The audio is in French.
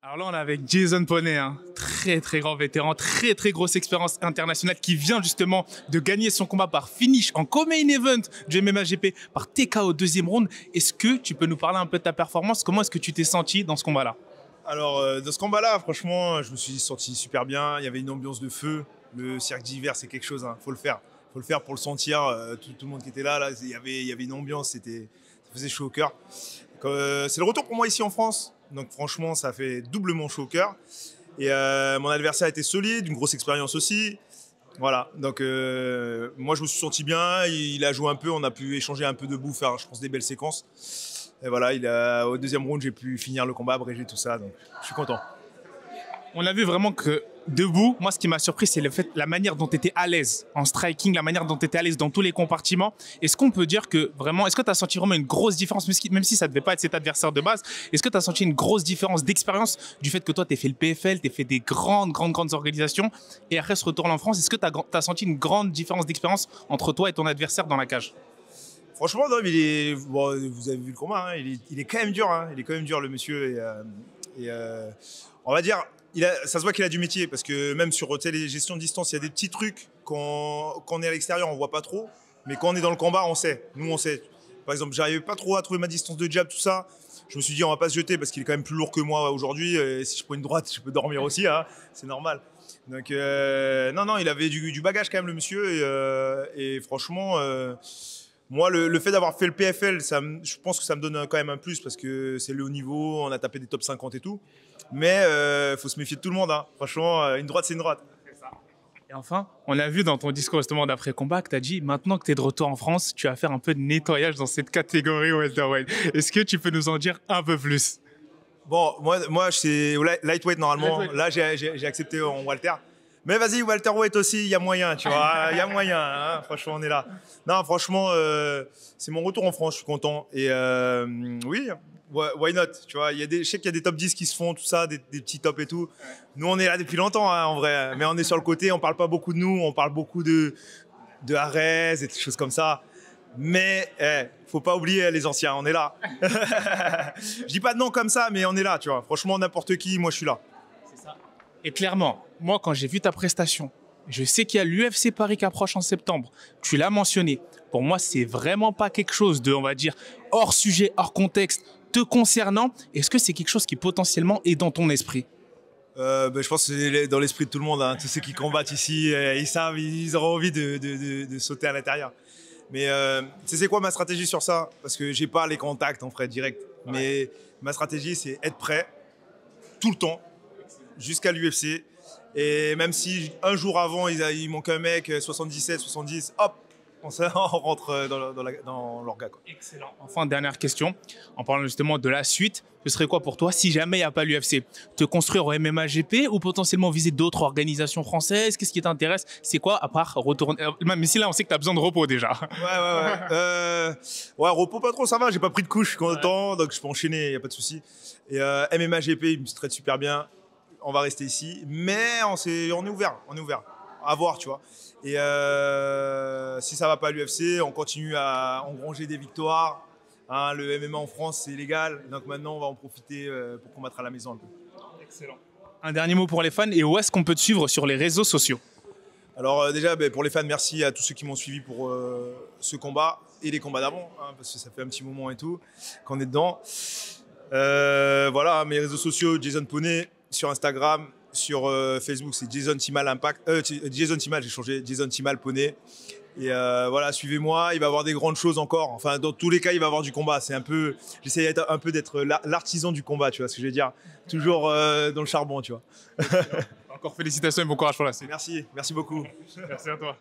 Alors là, on est avec Jason Poney, hein. Très très grand vétéran, très très grosse expérience internationale qui vient justement de gagner son combat par finish en co-main event du MMA-GP par TKO au deuxième round. Est-ce que tu peux nous parler un peu de ta performance? Comment est-ce que tu t'es senti dans ce combat-là? Alors, dans ce combat-là, franchement, je me suis senti super bien. Il y avait une ambiance de feu. Le cirque d'hiver, c'est quelque chose, hein. Faut le faire. Faut le faire pour le sentir. Tout le monde qui était là, il y avait une ambiance. Ça faisait chaud au cœur. C'est le retour pour moi ici en France. Donc franchement, ça fait doublement chaud au cœur. Et mon adversaire était solide, une grosse expérience aussi. Voilà, donc moi je me suis senti bien, il a joué un peu, on a pu échanger un peu debout, faire je pense des belles séquences. Et voilà, au deuxième round, j'ai pu finir le combat, abréger tout ça, donc je suis content. On a vu vraiment que debout, moi ce qui m'a surpris, c'est la manière dont tu étais à l'aise en striking, la manière dont tu étais à l'aise dans tous les compartiments. Est-ce qu'on peut dire que vraiment, est-ce que tu as senti vraiment une grosse différence, même si ça ne devait pas être cet adversaire de base, est-ce que tu as senti une grosse différence d'expérience du fait que toi, tu as fait le PFL, tu as fait des grandes organisations et après ce retour en France, est-ce que tu as senti une grande différence d'expérience entre toi et ton adversaire dans la cage? Franchement, non, bon, vous avez vu le combat, hein, il est quand même dur, hein, il est quand même dur le monsieur. On va dire, ça se voit qu'il a du métier parce que même sur les gestions de distance, il y a des petits trucs quand on est à l'extérieur, on voit pas trop. Mais quand on est dans le combat, on sait. Nous, on sait. Par exemple, j'arrivais pas trop à trouver ma distance de jab, tout ça. Je me suis dit, on va pas se jeter parce qu'il est quand même plus lourd que moi aujourd'hui. Si je prends une droite, je peux dormir aussi. Hein, c'est normal. Donc, non, il avait du bagage quand même, le monsieur. Et franchement, moi, le fait d'avoir fait le PFL, je pense que ça me donne quand même un plus parce que c'est le haut niveau. On a tapé des top 50 et tout. Mais il faut se méfier de tout le monde. Hein. Franchement, une droite, c'est une droite. Et enfin, on a vu dans ton discours justement d'après-combat que tu as dit, maintenant que tu es de retour en France, tu vas faire un peu de nettoyage dans cette catégorie welterweight. Est-ce que tu peux nous en dire un peu plus? Bon, moi c'est lightweight normalement. Lightweight. Là, j'ai accepté en welter. Mais vas-y, welterweight aussi, il y a moyen, tu vois. Il y a moyen, hein. Franchement, on est là. Non, franchement, c'est mon retour en France, je suis content. Et oui, why not, tu vois. Je sais qu'il y a des top 10 qui se font, tout ça, des petits tops et tout. Nous, on est là depuis longtemps, hein, en vrai. Mais on est sur le côté, on parle pas beaucoup de nous, on parle beaucoup de Arez et des choses comme ça. Mais faut pas oublier les anciens, on est là. Je dis pas de nom comme ça, mais on est là, tu vois. Franchement, n'importe qui, moi, je suis là. C'est ça. Et clairement, moi, quand j'ai vu ta prestation, je sais qu'il y a l'UFC Paris qui approche en septembre. Tu l'as mentionné. Pour moi, c'est vraiment pas quelque chose de, on va dire, hors sujet, hors contexte, te concernant. Est-ce que c'est quelque chose qui potentiellement est dans ton esprit? Je pense que c'est dans l'esprit de tout le monde. Hein. Tous ceux qui combattent ici, ils savent, ils auront envie de sauter à l'intérieur. Mais c'est quoi ma stratégie sur ça? Parce que j'ai pas les contacts en vrai direct. Ouais. Mais ma stratégie, c'est être prêt tout le temps jusqu'à l'UFC. Et même si un jour avant, il manque un mec 77, 70, hop, on rentre dans l'orga. Excellent. Enfin, dernière question. En parlant justement de la suite, ce serait quoi pour toi si jamais il n'y a pas l'UFC? Te construire au MMA-GP ou potentiellement viser d'autres organisations françaises? Qu'est-ce qui t'intéresse? C'est quoi à part retourner? Même si là, on sait que tu as besoin de repos déjà. Ouais, repos pas trop, ça va. J'ai pas pris de couche content, donc je peux enchaîner, il n'y a pas de souci. Et MMA-GP, il me traite super bien. On va rester ici, mais on est ouvert, à voir, tu vois. Et si ça va pas à l'UFC, on continue à engranger des victoires. Hein, le MMA en France, c'est légal, donc maintenant on va en profiter pour combattre à la maison un peu. Excellent. Un dernier mot pour les fans, et où est-ce qu'on peut te suivre sur les réseaux sociaux? Alors déjà, pour les fans, merci à tous ceux qui m'ont suivi pour ce combat et les combats d'avant, hein, parce que ça fait un petit moment et tout qu'on est dedans. Voilà, mes réseaux sociaux, Jason Poney. Sur Instagram, sur Facebook, c'est Jason Timal Impact. Jason Timal, j'ai changé, Jason Timal Poney. Et voilà, suivez-moi, il va y avoir des grandes choses encore. Enfin, dans tous les cas, il va y avoir du combat. C'est un peu, j'essaie un peu d'être l'artisan du combat, tu vois ce que je veux dire. Toujours dans le charbon, tu vois. Encore félicitations et bon courage pour la suite. Merci beaucoup. Merci à toi.